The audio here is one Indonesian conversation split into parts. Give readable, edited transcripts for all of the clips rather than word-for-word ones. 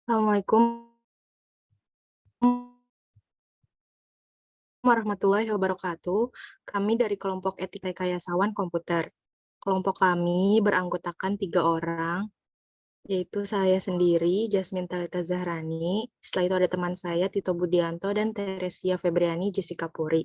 Assalamualaikum warahmatullahi wabarakatuh. Kami dari kelompok etik rekayasaan komputer. Kelompok kami beranggotakan 3 orang, yaitu saya sendiri, Jasmine Talita Zahrani. Setelah itu ada teman saya, Tito Budianto, dan Teresia Febriani Jessica Puri.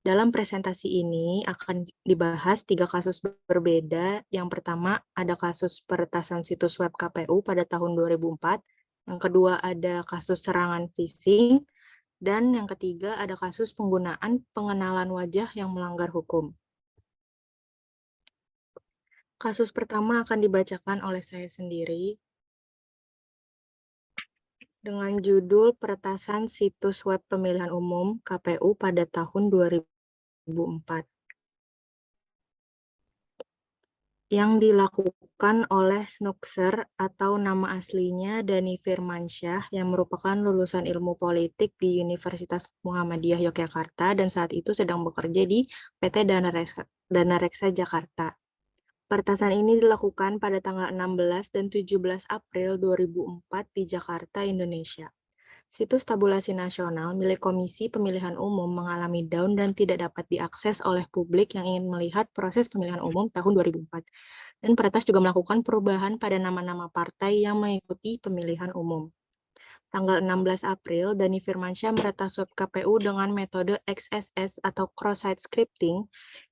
Dalam presentasi ini akan dibahas 3 kasus berbeda. Yang pertama ada kasus peretasan situs web KPU pada tahun 2004. Yang kedua ada kasus serangan phishing. Dan yang ketiga ada kasus penggunaan pengenalan wajah yang melanggar hukum. Kasus pertama akan dibacakan oleh saya sendiri dengan judul Peretasan Situs Web Pemilihan Umum KPU pada tahun 2004. Yang dilakukan oleh Snuxer atau nama aslinya Dani Firmansyah yang merupakan lulusan ilmu politik di Universitas Muhammadiyah Yogyakarta dan saat itu sedang bekerja di PT Dana Reksa Jakarta. Peretasan ini dilakukan pada tanggal 16 dan 17 April 2004 di Jakarta, Indonesia. Situs tabulasi nasional milik Komisi Pemilihan Umum mengalami down dan tidak dapat diakses oleh publik yang ingin melihat proses pemilihan umum tahun 2004. Dan peretas juga melakukan perubahan pada nama-nama partai yang mengikuti pemilihan umum. Tanggal 16 April, Dani Firmansyah meretas web KPU dengan metode XSS atau cross-site scripting,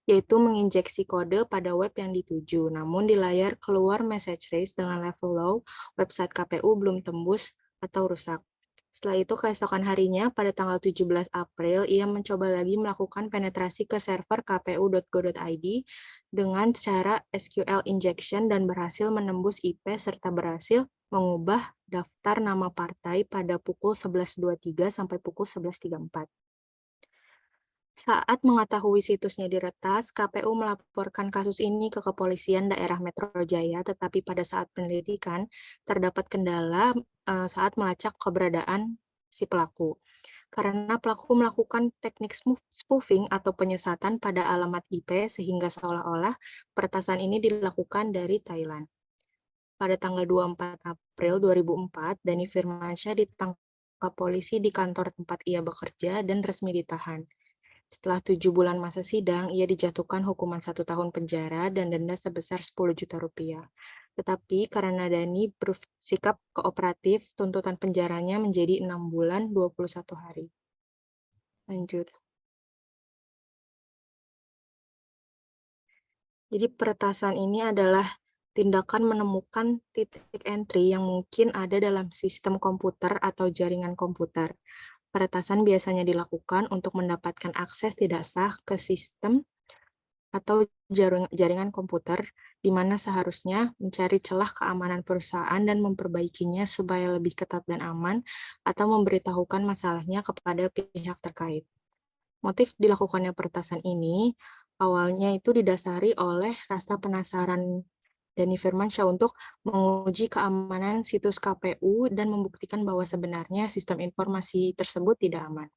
yaitu menginjeksi kode pada web yang dituju. Namun di layar keluar message race dengan level low, website KPU belum tembus atau rusak. Setelah itu, keesokan harinya, pada tanggal 17 April, ia mencoba lagi melakukan penetrasi ke server kpu.go.id dengan cara SQL injection dan berhasil menembus IP serta berhasil mengubah daftar nama partai pada pukul 11.23 sampai pukul 11.34. Saat mengetahui situsnya diretas, KPU melaporkan kasus ini ke Kepolisian Daerah Metro Jaya, tetapi pada saat penyelidikan terdapat kendala saat melacak keberadaan si pelaku. Karena pelaku melakukan teknik spoofing atau penyesatan pada alamat IP sehingga seolah-olah peretasan ini dilakukan dari Thailand. Pada tanggal 24 April 2004, Dani Firmansyah ditangkap polisi di kantor tempat ia bekerja dan resmi ditahan. Setelah 7 bulan masa sidang, ia dijatuhkan hukuman 1 tahun penjara dan denda sebesar 10 juta rupiah. Tetapi karena Dani bersikap kooperatif, tuntutan penjaranya menjadi 6 bulan 21 hari. Lanjut. Jadi peretasan ini adalah tindakan menemukan titik entry yang mungkin ada dalam sistem komputer atau jaringan komputer. Peretasan biasanya dilakukan untuk mendapatkan akses tidak sah ke sistem atau jaringan komputer, di mana seharusnya mencari celah keamanan perusahaan dan memperbaikinya supaya lebih ketat dan aman, atau memberitahukan masalahnya kepada pihak terkait. Motif dilakukannya peretasan ini awalnya itu didasari oleh rasa penasaran Dani Firmansyah untuk menguji keamanan situs KPU dan membuktikan bahwa sebenarnya sistem informasi tersebut tidak aman.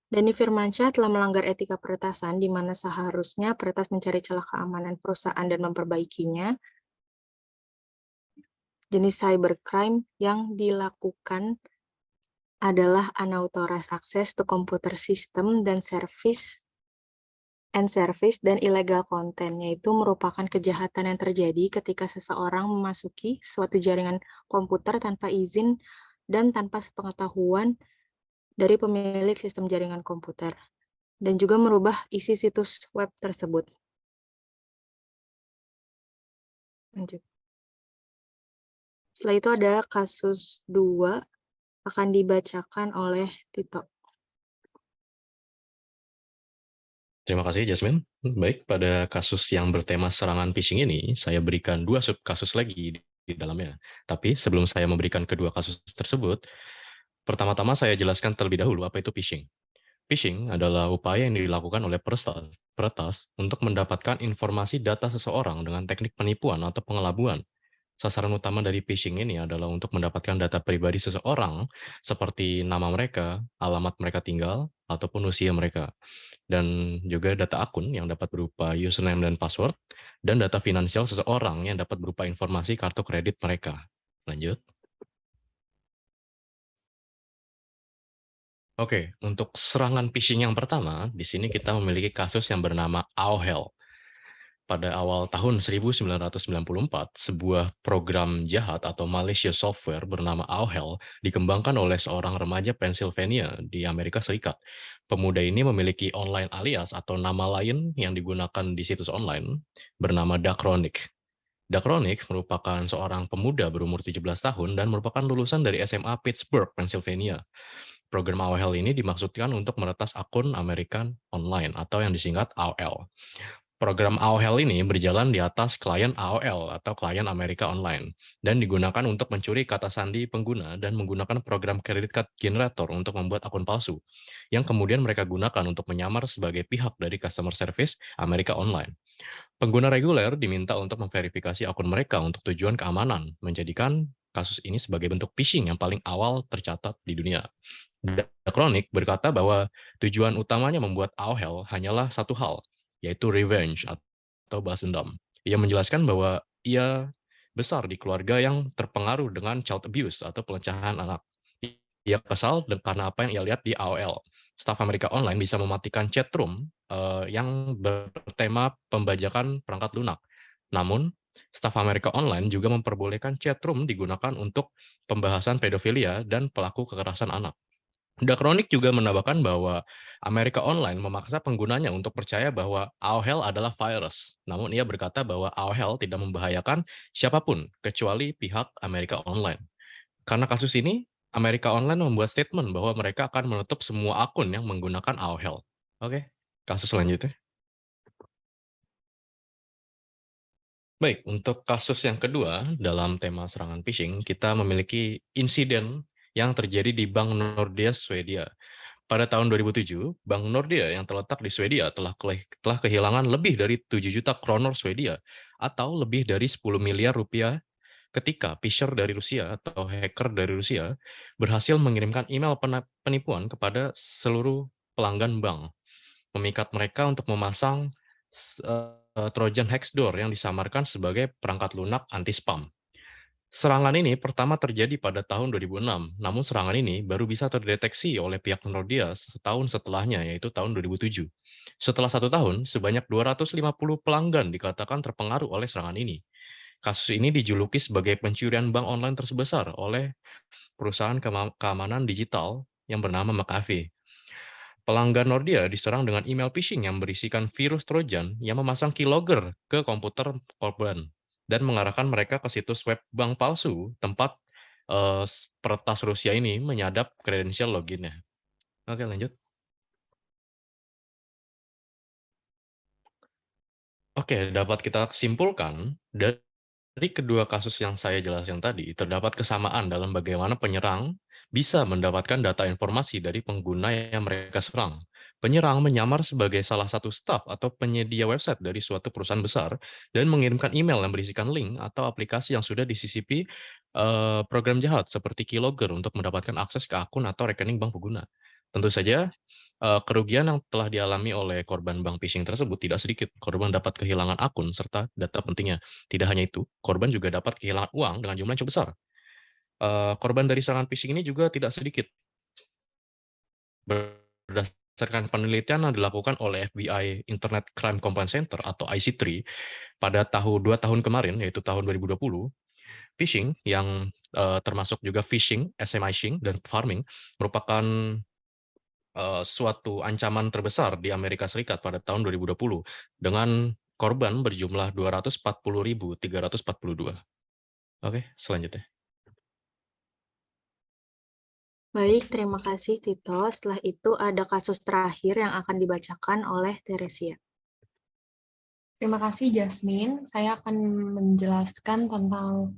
Dani Firmansyah telah melanggar etika peretasan di mana seharusnya peretas mencari celah keamanan perusahaan dan memperbaikinya. Jenis cybercrime yang dilakukan adalah unauthorized access to computer system dan service dan illegal content, yaitu merupakan kejahatan yang terjadi ketika seseorang memasuki suatu jaringan komputer tanpa izin dan tanpa sepengetahuan dari pemilik sistem jaringan komputer, dan juga merubah isi situs web tersebut. Lanjut. Setelah itu ada kasus 2 akan dibacakan oleh Tito. Terima kasih, Jasmine. Baik, pada kasus yang bertema serangan phishing ini, saya berikan 2 subkasus lagi di dalamnya. Tapi sebelum saya memberikan kedua kasus tersebut, pertama-tama saya jelaskan terlebih dahulu apa itu phishing. Phishing adalah upaya yang dilakukan oleh peretas untuk mendapatkan informasi data seseorang dengan teknik penipuan atau pengelabuan. Sasaran utama dari phishing ini adalah untuk mendapatkan data pribadi seseorang seperti nama mereka, alamat mereka tinggal, ataupun usia mereka. Dan juga data akun yang dapat berupa username dan password, dan data finansial seseorang yang dapat berupa informasi kartu kredit mereka. Lanjut. Oke, untuk serangan phishing yang pertama, di sini kita memiliki kasus yang bernama Auhel. Pada awal tahun 1994, sebuah program jahat atau malicious software bernama Auhel dikembangkan oleh seorang remaja Pennsylvania di Amerika Serikat. Pemuda ini memiliki online alias atau nama lain yang digunakan di situs online bernama Dakronik. Dakronik merupakan seorang pemuda berumur 17 tahun dan merupakan lulusan dari SMA Pittsburgh, Pennsylvania. Program AOL ini dimaksudkan untuk meretas akun American Online atau yang disingkat AOL. Program AOL ini berjalan di atas klien AOL atau klien Amerika Online dan digunakan untuk mencuri kata sandi pengguna dan menggunakan program credit card generator untuk membuat akun palsu yang kemudian mereka gunakan untuk menyamar sebagai pihak dari customer service Amerika Online. Pengguna reguler diminta untuk memverifikasi akun mereka untuk tujuan keamanan, menjadikan kasus ini sebagai bentuk phishing yang paling awal tercatat di dunia. Kronik berkata bahwa tujuan utamanya membuat AOL hanyalah satu hal, yaitu revenge atau balas dendam. Ia menjelaskan bahwa ia besar di keluarga yang terpengaruh dengan child abuse atau pelecehan anak. Ia kesal karena apa yang ia lihat di AOL. Staf Amerika Online bisa mematikan chat room yang bertema pembajakan perangkat lunak. Namun, staf Amerika Online juga memperbolehkan chat room digunakan untuk pembahasan pedofilia dan pelaku kekerasan anak. Dakronik juga menambahkan bahwa Amerika Online memaksa penggunanya untuk percaya bahwa AOL adalah virus. Namun ia berkata bahwa AOL tidak membahayakan siapapun kecuali pihak Amerika Online. Karena kasus ini, Amerika Online membuat statement bahwa mereka akan menutup semua akun yang menggunakan AOL. Oke, kasus selanjutnya. Baik, untuk kasus yang kedua dalam tema serangan phishing, kita memiliki insiden yang terjadi di Bank Nordea Swedia. Pada tahun 2007, Bank Nordea yang terletak di Swedia telah kehilangan lebih dari 7 juta kroner Swedia atau lebih dari 10 miliar rupiah ketika phisher dari Rusia atau hacker dari Rusia berhasil mengirimkan email penipuan kepada seluruh pelanggan bank, memikat mereka untuk memasang Trojan Hexdoor yang disamarkan sebagai perangkat lunak anti-spam. Serangan ini pertama terjadi pada tahun 2006, namun serangan ini baru bisa terdeteksi oleh pihak Nordia setahun setelahnya, yaitu tahun 2007. Setelah 1 tahun, sebanyak 250 pelanggan dikatakan terpengaruh oleh serangan ini. Kasus ini dijuluki sebagai pencurian bank online terbesar oleh perusahaan keamanan digital yang bernama McAfee. Pelanggan Nordia diserang dengan email phishing yang berisikan virus Trojan yang memasang keylogger ke komputer korban dan mengarahkan mereka ke situs web bank palsu tempat peretas Rusia ini menyadap kredensial loginnya. Oke, lanjut. Oke, dapat kita simpulkan dari kedua kasus yang saya jelaskan tadi, terdapat kesamaan dalam bagaimana penyerang bisa mendapatkan data informasi dari pengguna yang mereka serang. Penyerang menyamar sebagai salah satu staf atau penyedia website dari suatu perusahaan besar dan mengirimkan email yang berisikan link atau aplikasi yang sudah disisipi program jahat seperti keylogger untuk mendapatkan akses ke akun atau rekening bank pengguna. Tentu saja kerugian yang telah dialami oleh korban bank phishing tersebut tidak sedikit. Korban dapat kehilangan akun serta data pentingnya. Tidak hanya itu, korban juga dapat kehilangan uang dengan jumlah yang cukup besar. Korban dari serangan phishing ini juga tidak sedikit. Berdasarkan penelitian yang dilakukan oleh FBI Internet Crime Complaint Center atau IC3 pada 2 tahun kemarin, yaitu tahun 2020, phishing yang termasuk juga phishing, SMS dan farming merupakan suatu ancaman terbesar di Amerika Serikat pada tahun 2020 dengan korban berjumlah 240.342. Oke, selanjutnya. Baik, terima kasih Tito. Setelah itu ada kasus terakhir yang akan dibacakan oleh Teresia. Terima kasih Jasmine. Saya akan menjelaskan tentang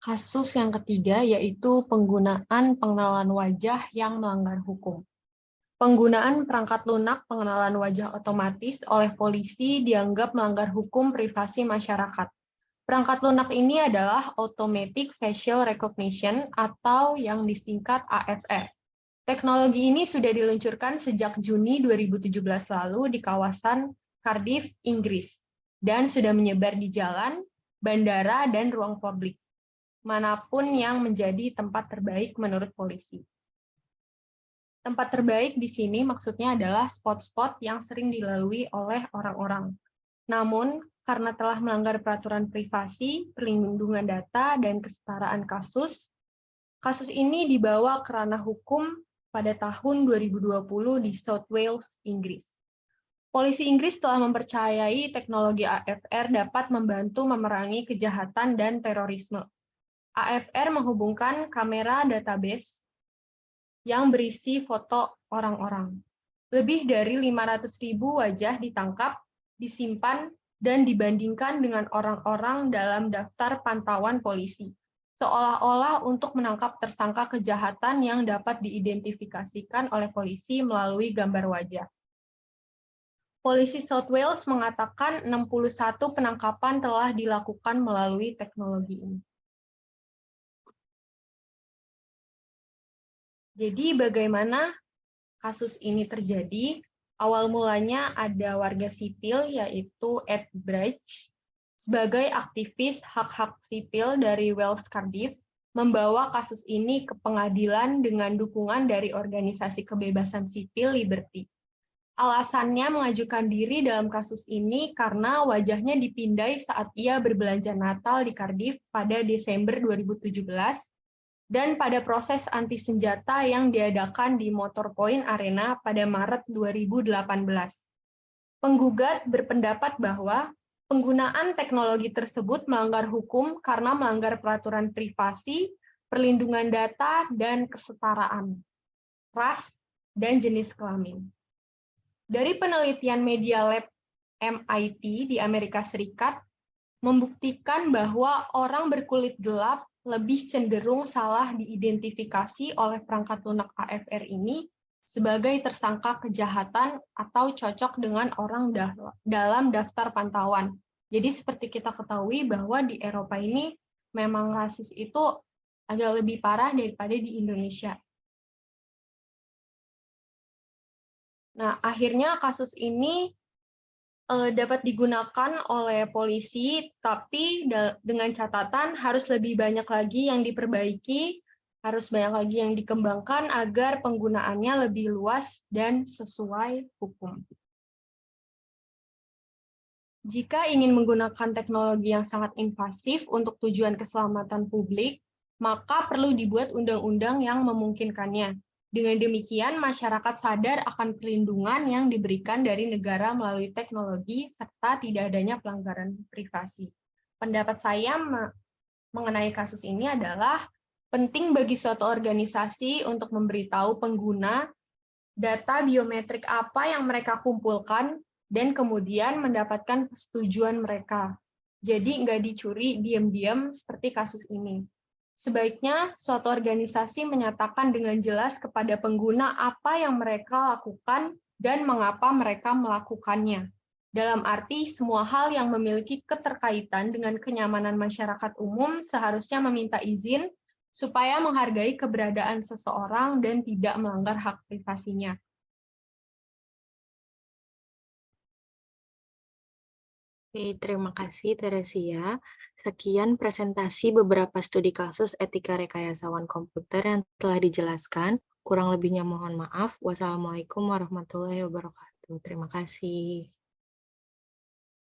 kasus yang ketiga, yaitu penggunaan pengenalan wajah yang melanggar hukum. Penggunaan perangkat lunak pengenalan wajah otomatis oleh polisi dianggap melanggar hukum privasi masyarakat. Perangkat lunak ini adalah Automatic Facial Recognition atau yang disingkat AFR. Teknologi ini sudah diluncurkan sejak Juni 2017 lalu di kawasan Cardiff, Inggris, dan sudah menyebar di jalan, bandara, dan ruang publik, manapun yang menjadi tempat terbaik menurut polisi. Tempat terbaik di sini maksudnya adalah spot-spot yang sering dilalui oleh orang-orang. Namun, karena telah melanggar peraturan privasi, perlindungan data, dan kesetaraan kasus ini dibawa ke ranah hukum pada tahun 2020 di South Wales, Inggris. Polisi Inggris telah mempercayai teknologi AFR dapat membantu memerangi kejahatan dan terorisme. AFR menghubungkan kamera database yang berisi foto orang-orang. Lebih dari 500.000 wajah ditangkap, disimpan, dan dibandingkan dengan orang-orang dalam daftar pantauan polisi, seolah-olah untuk menangkap tersangka kejahatan yang dapat diidentifikasikan oleh polisi melalui gambar wajah. Polisi South Wales mengatakan 61 penangkapan telah dilakukan melalui teknologi ini. Jadi bagaimana kasus ini terjadi? Awal mulanya ada warga sipil yaitu Ed Bridge sebagai aktivis hak-hak sipil dari Wales Cardiff membawa kasus ini ke pengadilan dengan dukungan dari organisasi kebebasan sipil Liberty. Alasannya mengajukan diri dalam kasus ini karena wajahnya dipindai saat ia berbelanja Natal di Cardiff pada Desember 2017 dan pada proses anti senjata yang diadakan di Motor Point Arena pada Maret 2018. Penggugat berpendapat bahwa penggunaan teknologi tersebut melanggar hukum karena melanggar peraturan privasi, perlindungan data, dan kesetaraan, ras, dan jenis kelamin. Dari penelitian Media Lab MIT di Amerika Serikat, membuktikan bahwa orang berkulit gelap lebih cenderung salah diidentifikasi oleh perangkat lunak AFR ini sebagai tersangka kejahatan atau cocok dengan orang dalam daftar pantauan. Jadi seperti kita ketahui bahwa di Eropa ini memang rasis itu agak lebih parah daripada di Indonesia. Nah, akhirnya kasus ini dapat digunakan oleh polisi, tapi dengan catatan harus lebih banyak lagi yang diperbaiki, harus banyak lagi yang dikembangkan agar penggunaannya lebih luas dan sesuai hukum. Jika ingin menggunakan teknologi yang sangat invasif untuk tujuan keselamatan publik, maka perlu dibuat undang-undang yang memungkinkannya. Dengan demikian, masyarakat sadar akan perlindungan yang diberikan dari negara melalui teknologi serta tidak adanya pelanggaran privasi. Pendapat saya mengenai kasus ini adalah penting bagi suatu organisasi untuk memberitahu pengguna data biometrik apa yang mereka kumpulkan dan kemudian mendapatkan persetujuan mereka. Jadi nggak dicuri diam-diam seperti kasus ini. Sebaiknya suatu organisasi menyatakan dengan jelas kepada pengguna apa yang mereka lakukan dan mengapa mereka melakukannya. Dalam arti, semua hal yang memiliki keterkaitan dengan kenyamanan masyarakat umum seharusnya meminta izin supaya menghargai keberadaan seseorang dan tidak melanggar hak privasinya. Oke, terima kasih Teresia. Sekian presentasi beberapa studi kasus etika rekayasawan komputer yang telah dijelaskan. Kurang lebihnya mohon maaf. Wassalamualaikum warahmatullahi wabarakatuh. Terima kasih.